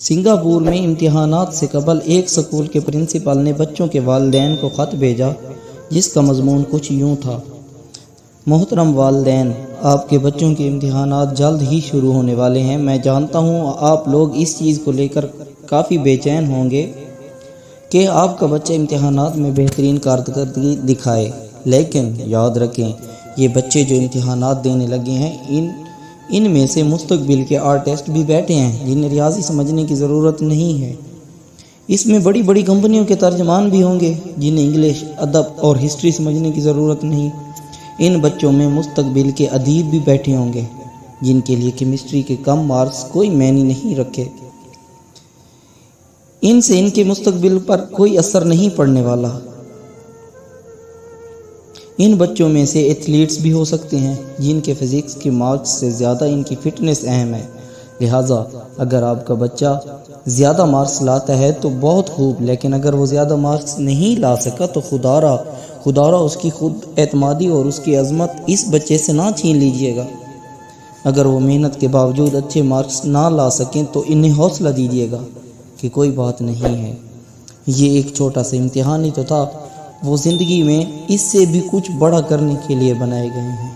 Singapore میں امتحانات سے قبل ایک سکول کے پرنسپل نے بچوں کے والدین کو خط بھیجا جس کا مضمون کچھ یوں تھا: محترم والدین، آپ کے بچوں کے امتحانات جلد ہی شروع ہونے والے ہیں۔ میں جانتا ہوں آپ لوگ اس چیز کو لے کر کافی بے چین ہوں گے کہ آپ کا بچہ امتحانات میں بہترین کارکردگی دکھائے، لیکن یاد رکھیں یہ بچے جو امتحانات دینے لگے ہیں ان میں سے مستقبل کے آرٹسٹ بھی بیٹھے ہیں جنہیں ریاضی سمجھنے کی ضرورت نہیں ہے۔ اس میں بڑی بڑی کمپنیوں کے ترجمان بھی ہوں گے جنہیں انگلش، ادب اور ہسٹری سمجھنے کی ضرورت نہیں۔ ان بچوں میں مستقبل کے ادیب بھی بیٹھے ہوں گے جن کے لیے کیمسٹری کے کم مارکس کوئی معنی نہیں رکھے۔ ان سے ان کے مستقبل پر کوئی اثر نہیں پڑنے والا۔ ان بچوں میں سے ایتھلیٹس بھی ہو سکتے ہیں جن کے فزکس کے مارکس سے زیادہ ان کی فٹنس اہم ہے۔ لہٰذا اگر آپ کا بچہ زیادہ مارکس لاتا ہے تو بہت خوب، لیکن اگر وہ زیادہ مارکس نہیں لا سکا تو خدا را اس کی خود اعتمادی اور اس کی عظمت اس بچے سے نہ چھین لیجیے گا۔ اگر وہ محنت کے باوجود اچھے مارکس نہ لا سکیں تو انہیں حوصلہ دیجیے گا کہ کوئی بات نہیں ہے، یہ ایک چھوٹا سا امتحان ہی تو تھا، وہ زندگی میں اس سے بھی کچھ بڑا کرنے کے لیے بنائے گئے ہیں۔